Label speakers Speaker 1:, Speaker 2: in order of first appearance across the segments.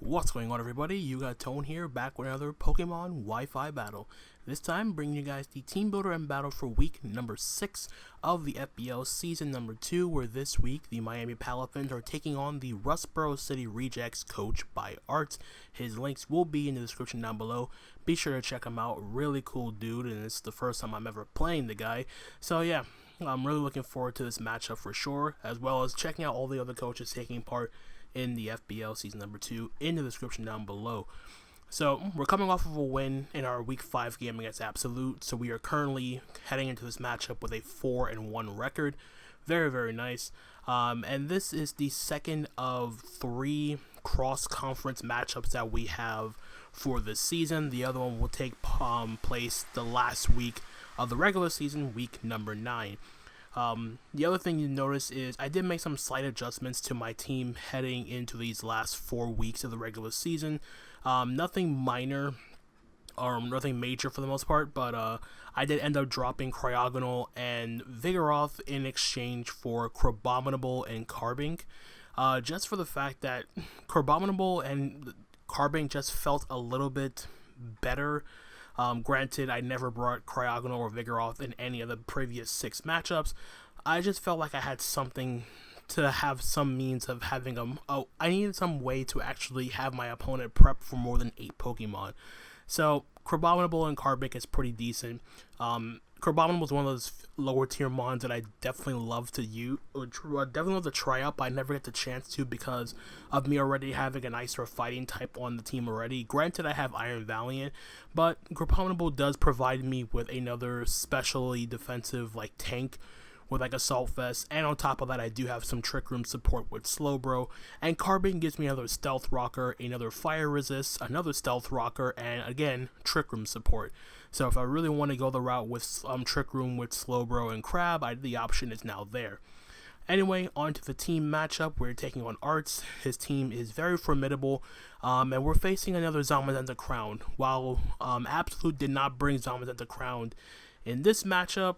Speaker 1: What's going on, everybody? You got Tone here, back with another Pokemon Wi-Fi battle. This time, bringing you guys the Teambuilder and battle for week number 6 of the FBL season number 2, where this week the Miami Palafins are taking on the Rustboro City Rejectz, coached by Arrtz. His links will be in the description down below. Be sure to check him out. Really cool dude, and it's the first time I'm ever playing the guy. So yeah, I'm really looking forward to this matchup for sure, as well as checking out all the other coaches taking part in the FBL season number 2 in the description down below. So we're coming off of a win in our week 5 game against Absolute, so we are currently heading into this matchup with a 4-1 record. Very nice. And this is the second of 3 cross-conference matchups that we have for this season. The other one will take place the last week of the regular season, week number 9. The other thing you notice is I did make some slight adjustments to my team heading into these last 4 weeks of the regular season. Nothing minor or nothing major for the most part, but I did end up dropping Cryogonal and Vigoroth in exchange for Crabominable and Carbink, just for the fact that Crabominable and Carbink just felt a little bit better. Granted, I never brought Cryogonal or Vigoroth in any of the previous 6 matchups. I just felt like I had something to have some means of having them. Oh, I needed some way to actually have my opponent prep for more than 8 Pokemon. So, Crabominable and Carbink is pretty decent. Crabominable is one of those lower tier mons that I definitely love to use, or definitely love to try out, but I never get the chance to because of me already having an Ice or Fighting type on the team already. Granted, I have Iron Valiant, but Crabominable does provide me with another specially defensive like tank with like Assault Vest, and on top of that I do have some Trick Room support with Slowbro, and Carbink gives me another Stealth Rocker, another Fire Resist, another Stealth Rocker, and again Trick Room support. So if I really want to go the route with Trick Room with Slowbro and Crab, the option is now there. Anyway, on to the team matchup. We're taking on Arrtz. His team is very formidable, and we're facing another Zamazenta Crown. While Absolute did not bring Zamazenta Crown in this matchup,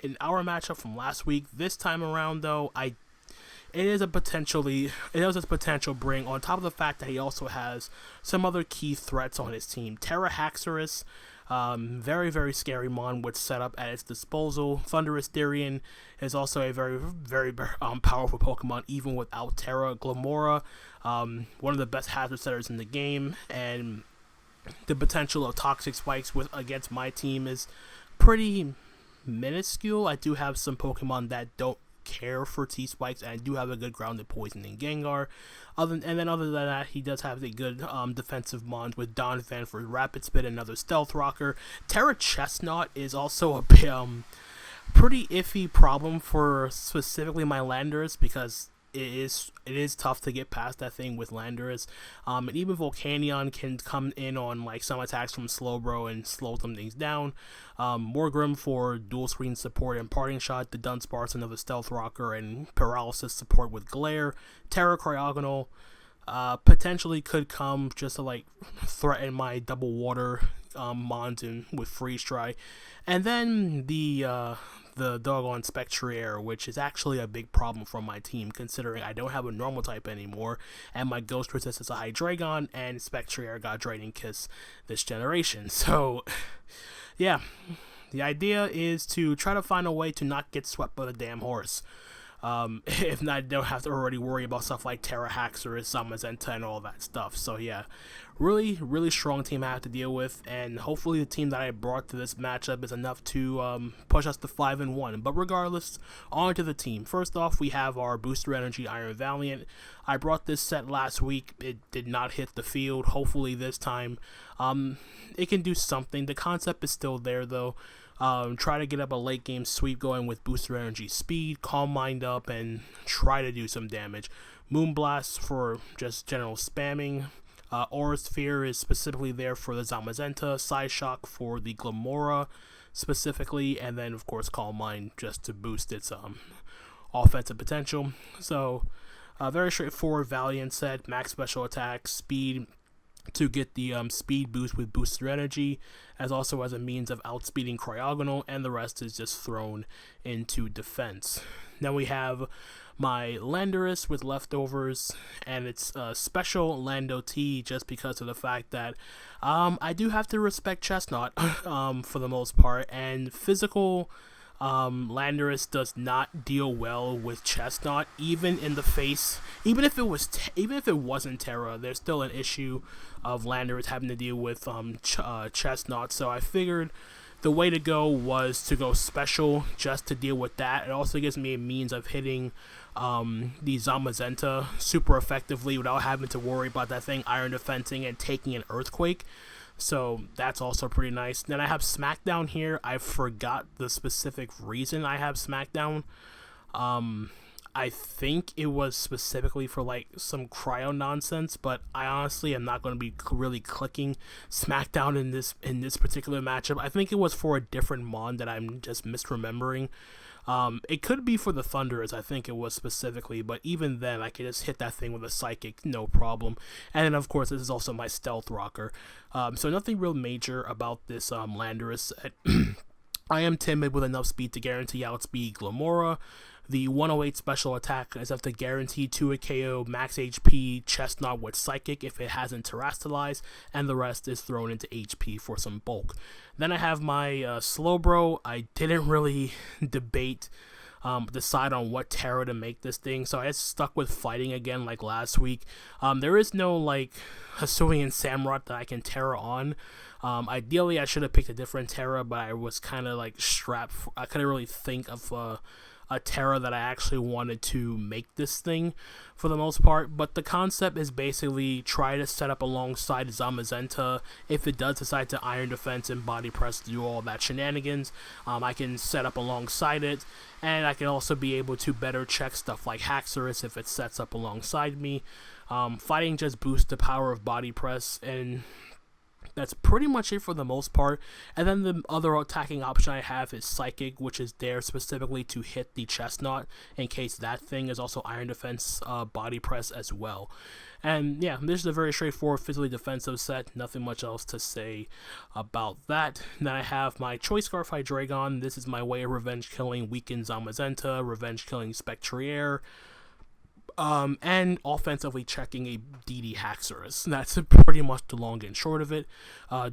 Speaker 1: in our matchup from last week, this time around though, it has a potential bring, on top of the fact that he also has some other key threats on his team. Terrahaxorus, very scary mon with setup at its disposal. Thunderous Therian is also a very powerful Pokemon even without Terra. Glamora, one of the best hazard setters in the game, and the potential of Toxic Spikes against my team is pretty minuscule. I do have some Pokemon that don't care for T-Spikes, and I do have a good grounded poison in Gengar. Other than that, he does have the good defensive mons with Donphan for Rapid Spit, another Stealth Rocker. Terra Chestnut is also a pretty iffy problem for specifically my Landorus, because it is tough to get past that thing with Landorus. And even Volcanion can come in on like some attacks from Slowbro and slow some things down. Morgrim for dual screen support and parting shot. The Dunsparce, another Stealth Rocker, and paralysis support with Glare. Terra Cryogonal potentially could come just to like threaten my double water mons with Freeze Dry. And then the doggone Spectrier, which is actually a big problem for my team, considering I don't have a normal type anymore, and my Ghost Resist is a Hydreigon, and Spectrier got Draining Kiss this generation. So, yeah, the idea is to try to find a way to not get swept by the damn horse. If not, I don't have to already worry about stuff like Terrahaxorus, Zamazenta, and all that stuff. So yeah, really strong team I have to deal with, and hopefully the team that I brought to this matchup is enough to push us to 5-1. But regardless, on to the team. First off, we have our Booster Energy Iron Valiant. I brought this set last week. It did not hit the field. Hopefully this time it can do something. The concept is still there though. Try to get up a late game sweep going with Booster Energy Speed, Calm Mind up, and try to do some damage. Moonblast for just general spamming. Aura Sphere is specifically there for the Zamazenta. Psyshock for the Glamora specifically, and then of course Calm Mind just to boost its offensive potential. So very straightforward Valiant set. Max special attack, speed, to get the speed boost with Booster Energy, as also as a means of outspeeding Cryogonal, and the rest is just thrown into defense. Now we have my Landorus with leftovers, and it's a special Lando T just because of the fact that I do have to respect Chestnut for the most part, and physical Landorus does not deal well with Chestnut, even in the face. Even if it wasn't Terra, there's still an issue of Landorus having to deal with Chestnut. So I figured the way to go was to go special just to deal with that. It also gives me a means of hitting the Zamazenta super effectively without having to worry about that thing iron defending and taking an earthquake. So that's also pretty nice. Then I have Smackdown here. I forgot the specific reason I have Smackdown. I think it was specifically for like some cryo nonsense, but I honestly am not going to be really clicking Smackdown in this particular matchup. I think it was for a different mon that I'm just misremembering. It could be for the Thunderers, I think it was specifically, but even then I could just hit that thing with a Psychic, no problem. And then of course this is also my Stealth Rocker. So nothing real major about this Landorus. I am timid with enough speed to guarantee outspeed Glamora. The 108 special attack is up to guarantee 2 KO, max HP, Chestnut with Psychic if it hasn't terastallized, and the rest is thrown into HP for some bulk. Then I have my Slowbro. I didn't really decide on what Terra to make this thing, so I just stuck with fighting again like last week. There is no like Hisuian Samurott that I can Terra on. Ideally I should have picked a different Terra, but I was kind of like strapped. I couldn't really think of a Terra that I actually wanted to make this thing for the most part, but the concept is basically try to set up alongside Zamazenta. If it does decide to iron defense and body press to do all that shenanigans, I can set up alongside it, and I can also be able to better check stuff like Haxorus if it sets up alongside me. Fighting just boosts the power of body press, and that's pretty much it for the most part. And then the other attacking option I have is Psychic, which is there specifically to hit the Chestnut in case that thing is also iron defense body press as well. And yeah, this is a very straightforward physically defensive set. Nothing much else to say about that. Then I have my Choice Scarf Hydreigon. This is my way of revenge killing weakened Zamazenta, revenge killing Spectrier, and offensively checking a DD Haxorus. That's pretty much the long and short of it.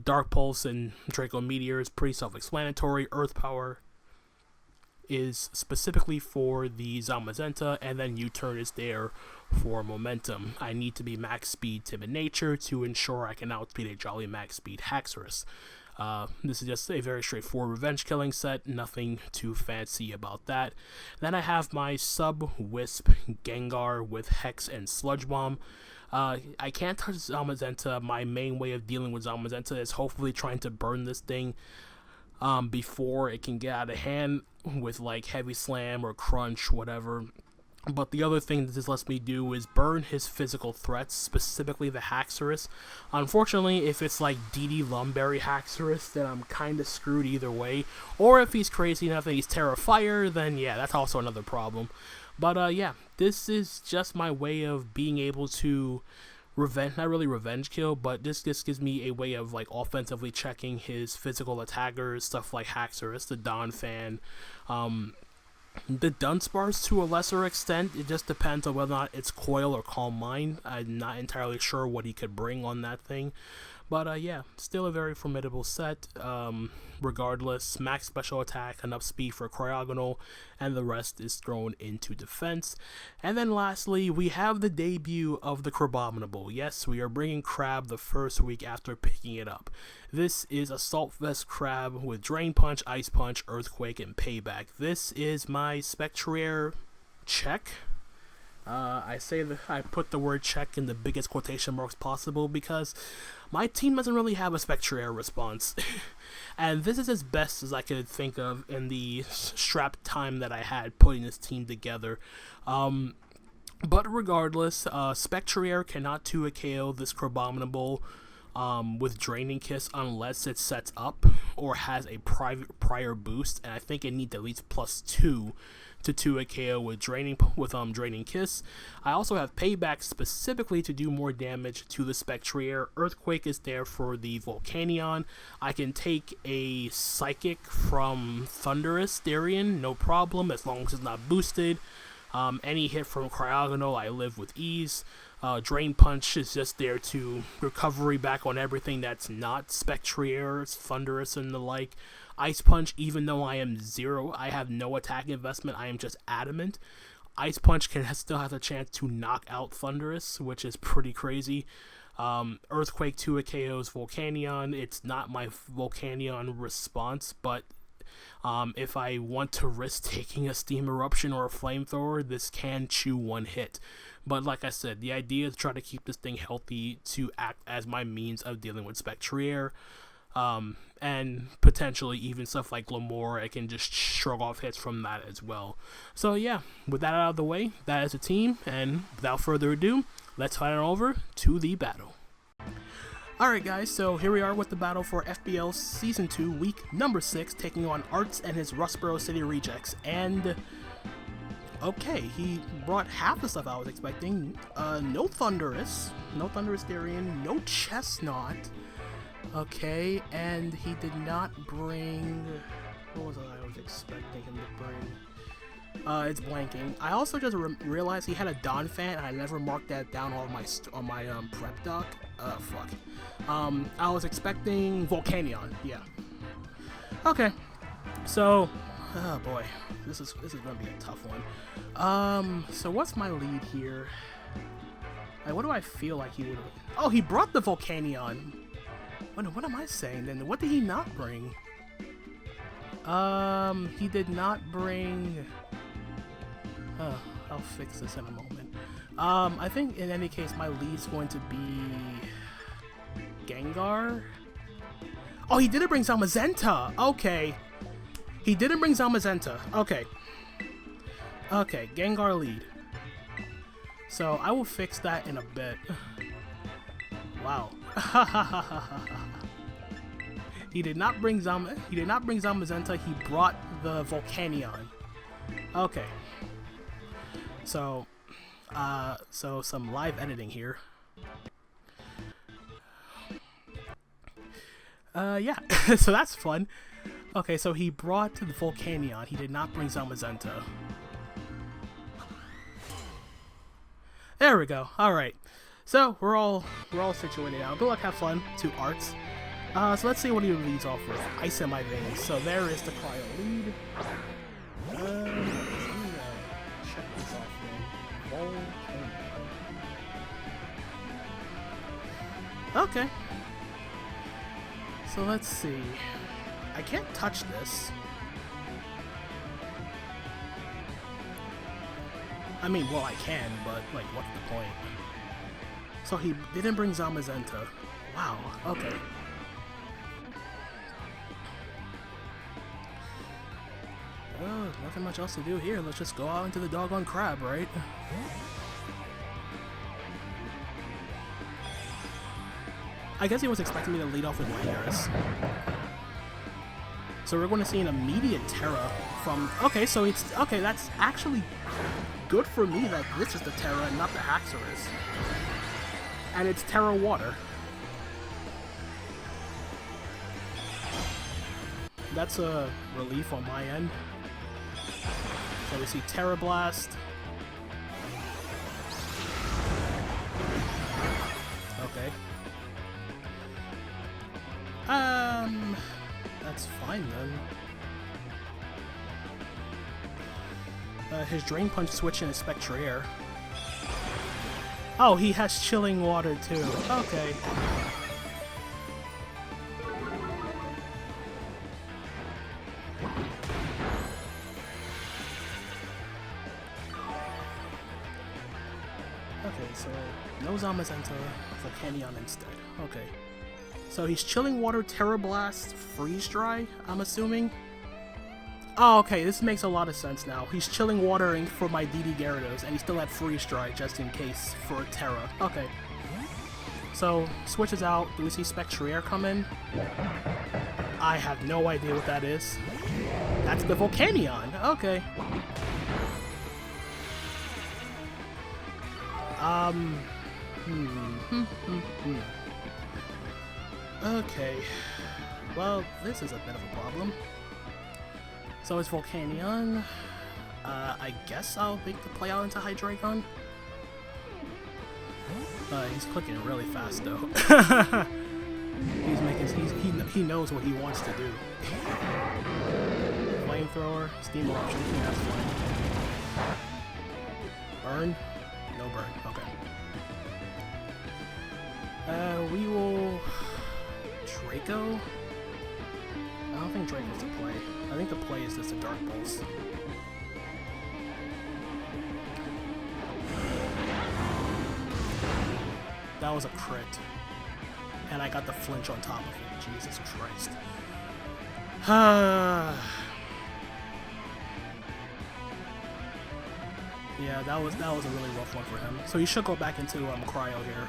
Speaker 1: Dark Pulse and Draco Meteor is pretty self-explanatory. Earth Power is specifically for the Zamazenta, and then U-Turn is there for momentum. I need to be max speed Timid Nature to ensure I can outspeed a jolly max speed Haxorus. This is just a very straightforward revenge killing set, nothing too fancy about that. Then I have my Sub-Wisp Gengar with Hex and Sludge Bomb. I can't touch Zamazenta. My main way of dealing with Zamazenta is hopefully trying to burn this thing before it can get out of hand with like Heavy Slam or Crunch, whatever. But the other thing that this lets me do is burn his physical threats, specifically the Haxorus. Unfortunately, if it's like DD Lumberry Haxorus, then I'm kind of screwed either way. Or if he's crazy enough that he's Terra Fire, then yeah, that's also another problem. But yeah, this is just my way of being able to not really revenge kill, but this just gives me a way of like offensively checking his physical attackers, stuff like Haxorus, the Donphan, the Dunsparce to a lesser extent. It just depends on whether or not it's Coil or Calm Mind. I'm not entirely sure what he could bring on that thing. But yeah, still a very formidable set. Regardless, max special attack, enough speed for Cryogonal, and the rest is thrown into defense. And then lastly, we have the debut of the Crabominable. Yes, we are bringing Crab the first week after picking it up. This is Assault Vest Crab with Drain Punch, Ice Punch, Earthquake, and Payback. This is my Spectrier check. I put the word check in the biggest quotation marks possible because my team doesn't really have a Spectrier response. And this is as best as I could think of in the strapped time that I had putting this team together. But regardless, Spectrier cannot 2 KO this Crabominable with Draining Kiss unless it sets up or has a prior boost, and I think it needs at least +2 to 2 KO with Draining Kiss. I also have Payback specifically to do more damage to the Spectrier. Earthquake is there for the Volcanion. I can take a Psychic from Thunderous Darien, no problem, as long as it's not boosted. Any hit from Cryogonal, I live with ease. Drain Punch is just there to recovery back on everything that's not Spectrier, Thunderous, and the like. Ice Punch, even though I am 0, I have no attack investment, I am just adamant. Ice Punch still has a chance to knock out Thunderous, which is pretty crazy. Earthquake 2 it KOs Volcanion. It's not my Volcanion response, but if I want to risk taking a Steam Eruption or a Flamethrower, this can chew one hit. But like I said, the idea is to try to keep this thing healthy to act as my means of dealing with Spectrier. And potentially even stuff like Glamour, I can just shrug off hits from that as well. So yeah, with that out of the way, that is a team, and without further ado, let's head on over to the battle. Alright guys, so here we are with the battle for FBL Season 2, week number 6, taking on Arrtz and his Rustboro City Rejectz, and okay, he brought half the stuff I was expecting. No Thunderous Darien, no Chestnut. Okay, and he did not bring... what was it I was expecting him to bring? It's blanking. I also just realized he had a Donphan, and I never marked that down on my prep doc. Fuck. I was expecting Volcanion. Yeah. Okay. So, oh boy, this is gonna be a tough one. So what's my lead here? Like, what do I feel like he would have? Oh, he brought the Volcanion. What am I saying then? What did he not bring? He did not bring... I'll fix this in a moment. I think in any case my lead's going to be... Gengar? Oh, he didn't bring Zamazenta! Okay. He didn't bring Zamazenta. Okay. Okay, Gengar lead. So I will fix that in a bit. Wow. He did not bring Zamazenta, he brought the Volcanion. Okay. So some live editing here. Yeah, so that's fun. Okay, so he brought the Volcanion, he did not bring Zamazenta. There we go, alright. So, we're all situated now. Good luck, have fun to Arrtz. So let's see what he leads off with. Ice in my veins. So there is the Cryo lead. Let me check this off then. Okay. So let's see. I can't touch this. I mean, well, I can, but like, what's the point? So he didn't bring Zamazenta. Wow, okay. Well, nothing much else to do here. Let's just go out into the doggone crab, right? I guess he was expecting me to lead off with Arrtz. So we're going to see an immediate Terra from... Okay, so it's... Okay, that's actually good for me that this is the Terra and not the Haxorus. And it's Terra Water. That's a relief on my end. So we see Terra Blast. Okay. That's fine then. His Drain Punch switching is Spectrier. Oh, he has Chilling Water too. Okay. Okay, so no Zamazenta, Volcanion instead. Okay. So he's Chilling Water, Terra Blast, Freeze Dry, I'm assuming? Oh, okay, this makes a lot of sense now. He's Chilling Watering for my DD Gyarados, and he still had Freeze Dry just in case for Terra. Okay. So, switches out. Do we see Spectrier come in? I have no idea what that is. That's the Volcanion. Okay. Okay. Well, this is a bit of a problem. So it's Volcanion. I guess I'll make the play out into Hydreigon. He's clicking really fast though. He knows what he wants to do. Flamethrower, steam eruption, he has flame. Burn? No burn, okay. We will Draco? I don't think Draco's the play. I think the play is just a Dark Pulse. That was a crit. And I got the flinch on top of it. Jesus Christ. Yeah, that was a really rough one for him. So he should go back into Cryo here.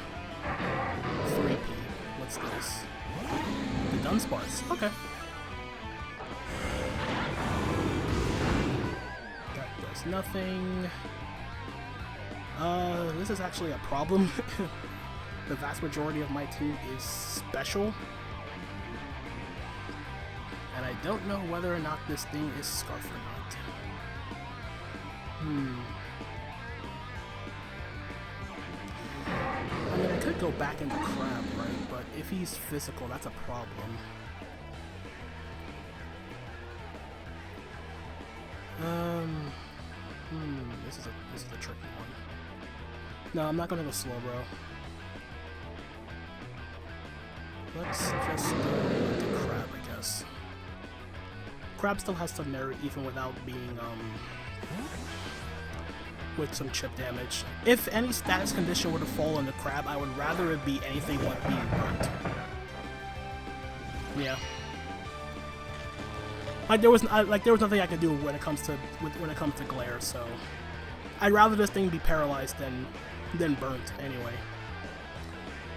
Speaker 1: 3P. What's this? The Dunsparce. Okay. That does nothing. This is actually a problem. The vast majority of my team is special. And I don't know whether or not this thing is Scarf or not. I mean, I could go back into Crab, right? But if he's physical, that's a problem. This is a tricky one. No, I'm not gonna go slow, bro. Let's just go into Crab, I guess. Crab still has some merit even without being, with some chip damage. If any status condition were to fall on the Crab, I would rather it be anything but being burnt. Yeah. Like there was nothing I could do when it comes to glare, so I'd rather this thing be paralyzed than burnt anyway.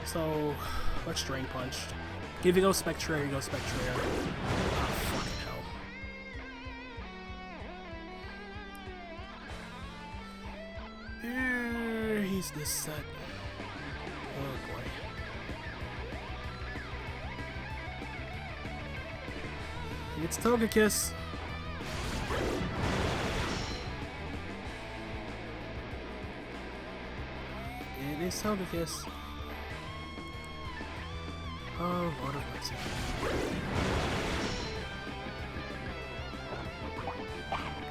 Speaker 1: So let's Drain Punch. If you go Spectrier, you go Spectrier. Oh, fucking hell. He's this set. Oh boy. It's Togekiss. It is Togekiss. Oh, Lord of mercy.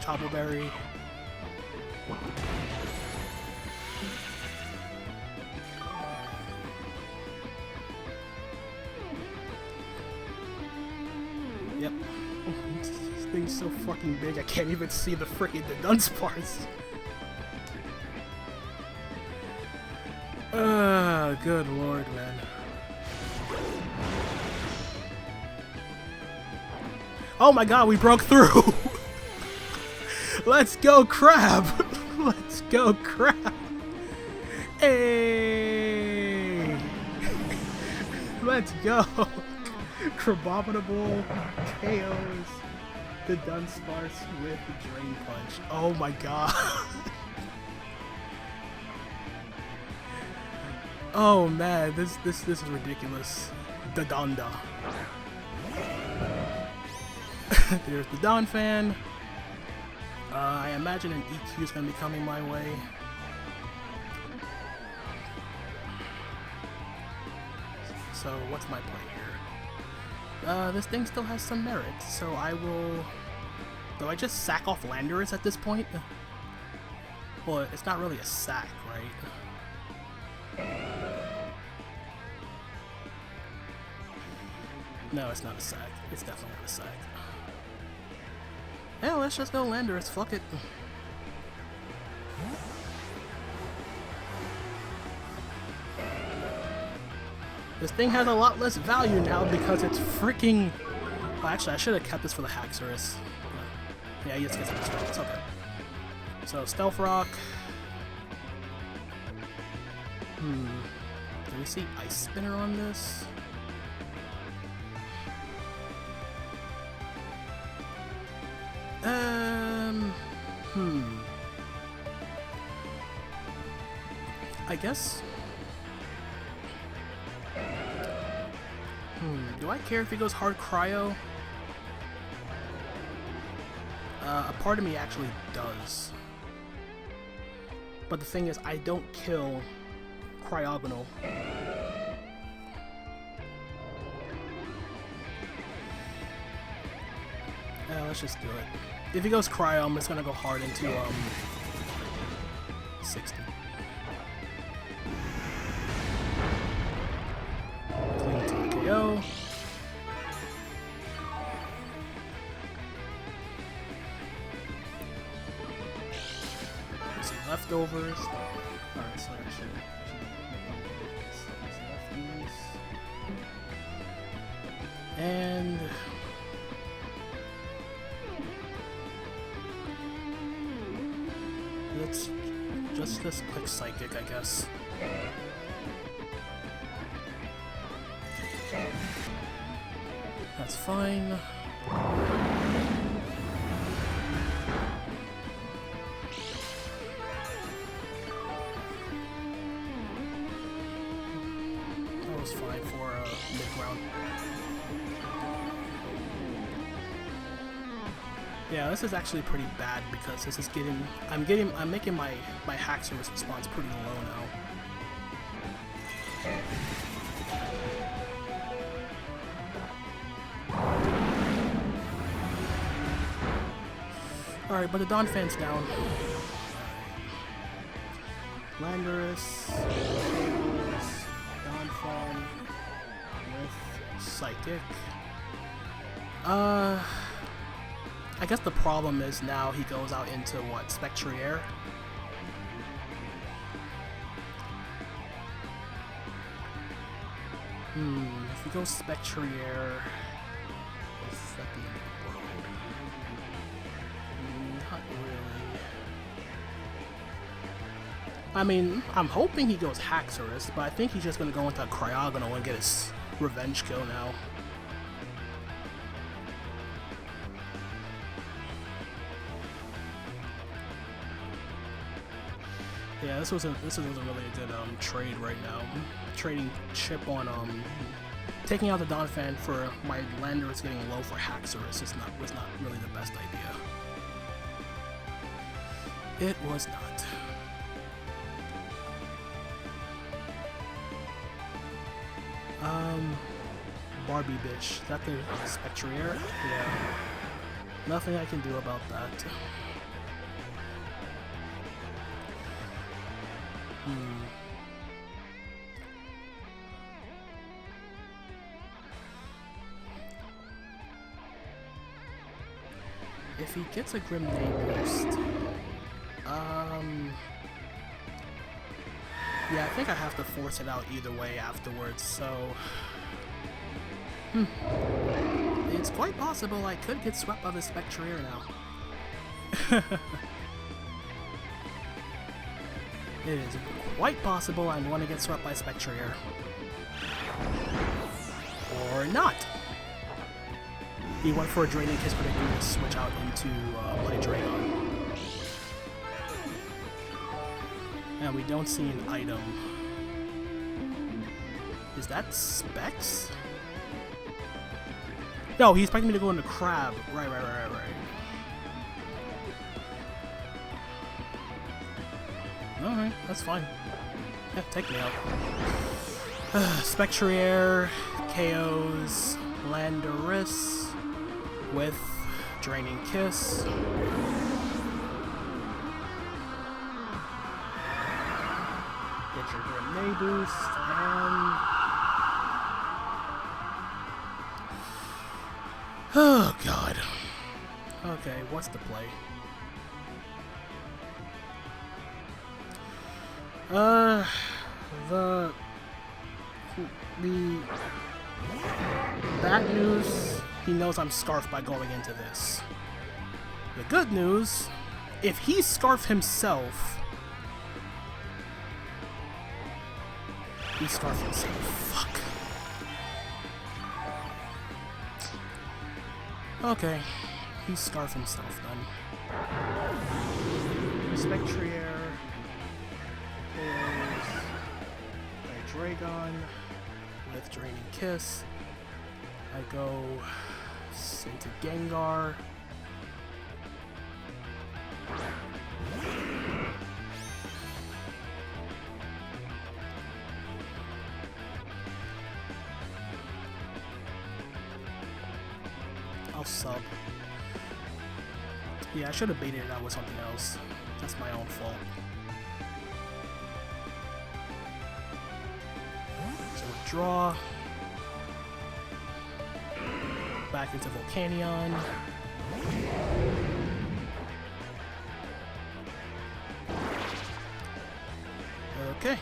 Speaker 1: Choppleberry. Yep. This thing's so fucking big I can't even see the freaking Dunsparce. Good lord, man. Oh my god, we broke through! Let's go, Crab! Let's go, Crab! Hey! Let's go! Crabominable KOs the Dunsparce with the Drain Punch. Oh my god. Oh man, this is ridiculous. Donda. There's the Don fan. I imagine an EQ is gonna be coming my way. So what's my play here? This thing still has some merit, so I will... Do I just sack off Landorus at this point? Well, it's not really a sack, right? No, it's not a sack. It's definitely not a sack. Yeah, let's just go Landorus. Fuck it. This thing has a lot less value now because it's freaking... Well, actually, I should have kept this for the Haxorus. Yeah, he just gets it this way. It's okay. So, Stealth Rock. Do we see Ice Spinner on this? I guess. Do I care if he goes hard Cryo? A part of me actually does. But the thing is, I don't kill Cryogonal. Let's just do it. If he goes Cryo, I'm just gonna go hard into 60. Clean TKO. Some leftovers. Alright, so I should lefties. And let's just click Psychic, I guess. That's fine. That was fine for mid-round. Yeah, this is actually pretty bad because this is I'm making my Haxorus response pretty low now. Alright, but the Donphan's down. Landorus, Donphan with Psychic. I guess the problem is now he goes out into what, Spectrier? If he goes Spectrier, is that the end of the world? Not really. I mean, I'm hoping he goes Haxorus, but I think he's just gonna go into Cryogonal and get his revenge kill now. Yeah, this was a really good trade right now. Trading chip on taking out the Donphan for my Landorus getting low for Haxorus was not really the best idea. It was not. Barbie bitch. Is that the Spectrier? Yeah. Nothing I can do about that. If he gets a Grim Boost, yeah, I think I have to force it out either way afterwards, so it's quite possible I could get swept by the Spectrier now. It is quite possible I'm going to get swept by Spectrier. Or not. He went for a Draining Kiss, but I do switch out into Bloody Dragon. And we don't see an item. Is that Specs? No, he's expecting me to go into Crab. Right. Alright, that's fine. Yeah, take me out. Spectrier, KOs, Landorus with Draining Kiss. Get your Grenade Boost, and oh god. Okay, what's the play? The bad news, he knows I'm Scarf by going into this. The good news, if he Scarf himself, he Scarf himself. Fuck. Okay, he Scarf himself then. Spectrier. Dragon with Draining Kiss. I go into Gengar. I'll sub. Yeah, I should have baited it out with something else. That's my own fault. So draw. Back into Volcanion. Okay.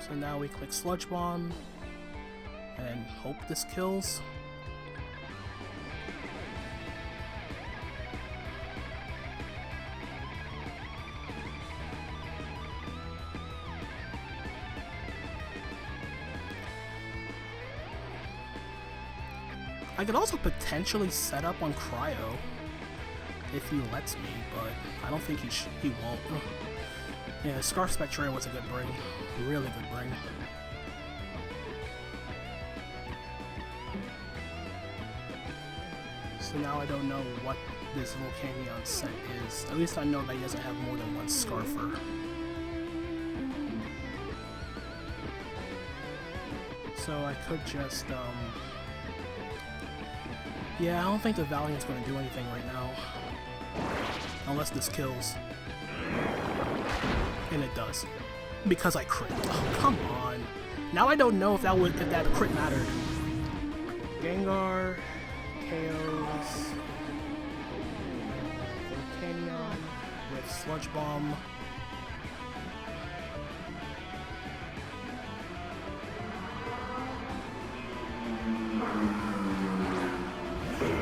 Speaker 1: So now we click Sludge Bomb and hope this kills. I could also potentially set up on Cryo if he lets me, but I don't think he won't. Yeah, Spectrier was a good bring. Really good bring. So now I don't know what this Volcanion set is. At least I know that he doesn't have more than one Scarfer. So I could just, yeah, I don't think the Valiant's going to do anything right now. Unless this kills. And it does. Because I crit. Oh, come on. Now I don't know if that crit mattered. Gengar, KOs, Volcanion with Sludge Bomb.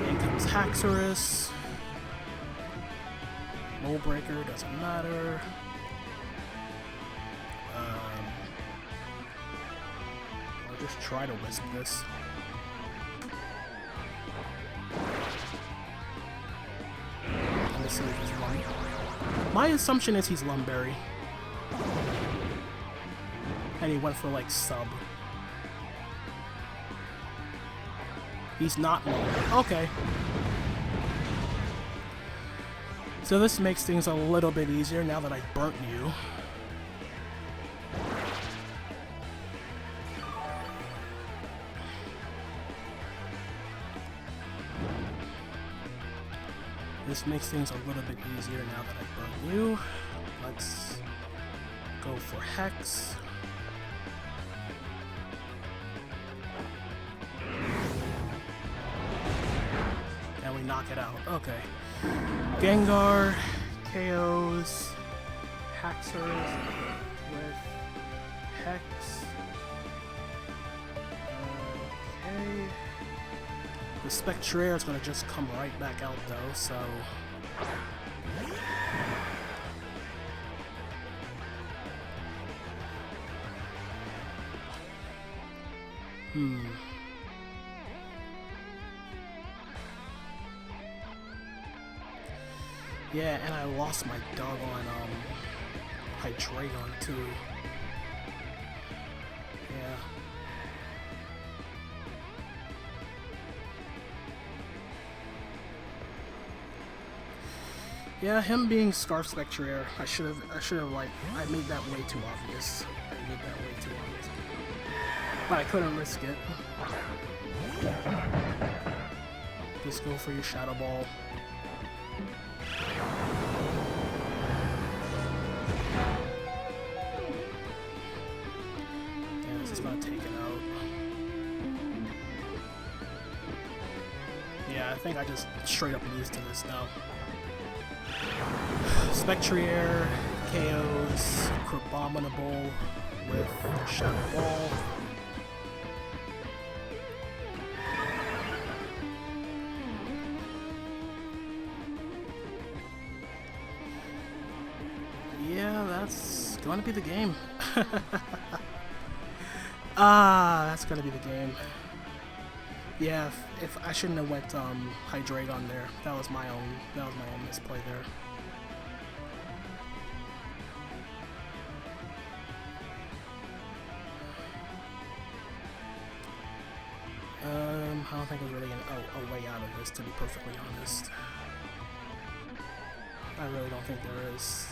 Speaker 1: In comes Arrtz. Null Breaker doesn't matter. I'll just try to risk this. Let me see if he's right. My assumption is he's Lumberry. And he went for like sub. He's not Lumberry. Okay. So this makes things a little bit easier now that I've burnt you. This makes things a little bit easier now that I've burnt you. Let's go for Hex. And we knock it out. Okay. Gengar, KOs, Arrtz with Hex. Okay. The Spectrier is going to just come right back out though, so... Yeah, and I lost my doggone Hydreigon too. Yeah. Yeah, him being Scarf Spectrier, I should have like, I made that way too obvious. I made that way too obvious. But I couldn't risk it. Just go for your Shadow Ball. Yeah, this is gonna take it out. Yeah, I think I just straight up lose to this now. Spectrier, KOs, Crabominable with Shadow Ball. Yeah, that's gonna be the game. That's gonna be the game. Yeah, if I shouldn't have went Hydreigon there. That was my own misplay there. I don't think there's really a way out of this, to be perfectly honest. I really don't think there is.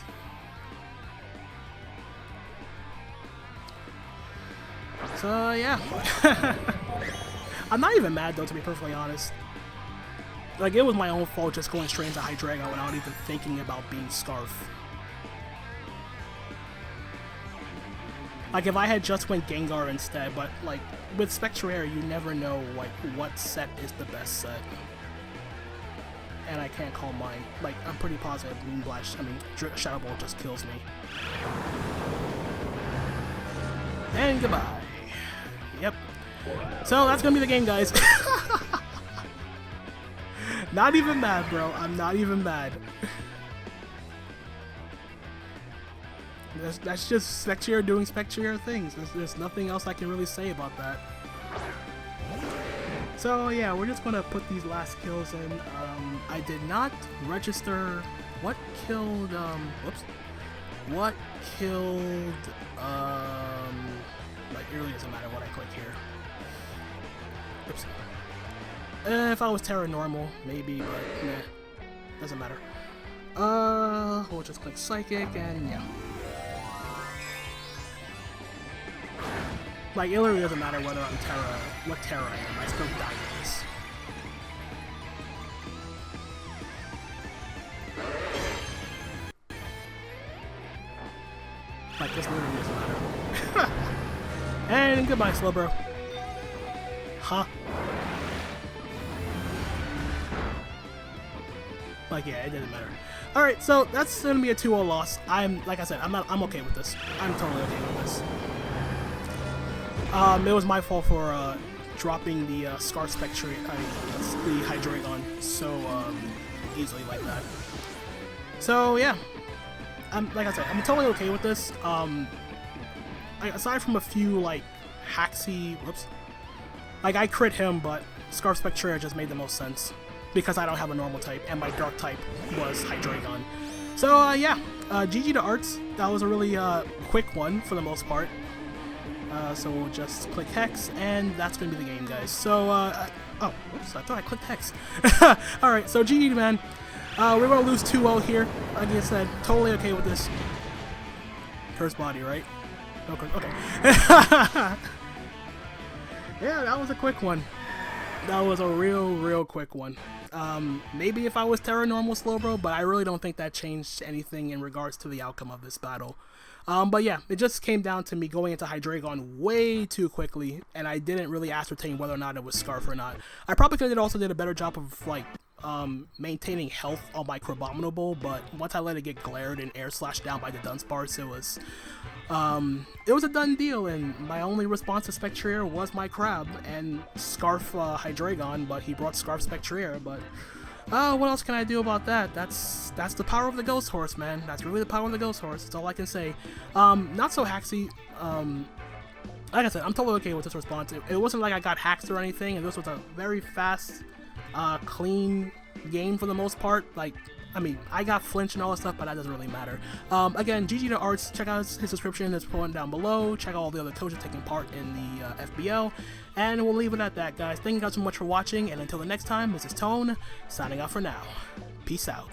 Speaker 1: So yeah. I'm not even mad though, to be perfectly honest. Like, it was my own fault just going straight into Hydreigon without even thinking about being Scarf. Like, if I had just went Gengar instead, but like with Spectrier, you never know like what set is the best set. And I can't call mine. Like, I'm pretty positive Shadow Ball just kills me. And goodbye. Yep. So that's gonna be the game, guys. Not even mad, bro. I'm not even mad. That's just Spectrier doing Spectrier things. There's nothing else I can really say about that. So yeah, we're just gonna put these last kills in. I did not register what killed, whoops. What killed, like, it really doesn't matter what I click here. Oops. If I was Terra Normal, maybe, but nah, doesn't matter. We'll just click Psychic, and yeah. Like, it really doesn't matter whether I'm Terra, what Terra I am, I still die with this. Like, this literally doesn't matter. And goodbye, Slowbro. Huh? Like, yeah, it didn't matter. Alright, so that's gonna be a 2-0 loss. Like I said, I'm okay with this. I'm totally okay with this. It was my fault for dropping the Scarf Spectrier, the Hydreigon so easily like that. So yeah, like I said, I'm totally okay with this. Aside from a few like hacksy, whoops, like I crit him, but Scarf Spectrier just made the most sense because I don't have a normal type and my dark type was Hydreigon. So yeah, GG to Arrtz. That was a really quick one for the most part. So we'll just click Hex, and that's going to be the game, guys. So, oh, oops, I thought I clicked Hex. Alright, so GG, man. We're going to lose 2-0 here. Like I said, totally okay with this. Curse body, right? No curse, okay. Yeah, that was a quick one. That was a real quick one. Maybe if I was Terra Normal Slowbro, but I really don't think that changed anything in regards to the outcome of this battle. But yeah, it just came down to me going into Hydreigon way too quickly, and I didn't really ascertain whether or not it was Scarf or not. I probably could have also did a better job of like maintaining health on my Crabominable, but once I let it get glared and air slashed down by the Dunsparce, it was a done deal, and my only response to Spectrier was my Crab and Scarf Hydreigon, but he brought Scarf Spectrier, but what else can I do about that? That's the power of the Ghost Horse, man. That's really the power of the Ghost Horse. That's all I can say. Not so hacksy. Like I said, I'm totally okay with this response. It wasn't like I got hacked or anything, and this was a very fast, clean game for the most part. Like, I mean, I got flinch and all that stuff, but that doesn't really matter. Again, GG to Arrtz. Check out his description. It's put down below. Check out all the other coaches taking part in the FBL. And we'll leave it at that, guys. Thank you guys so much for watching, and until the next time, this is Tone, signing off for now. Peace out.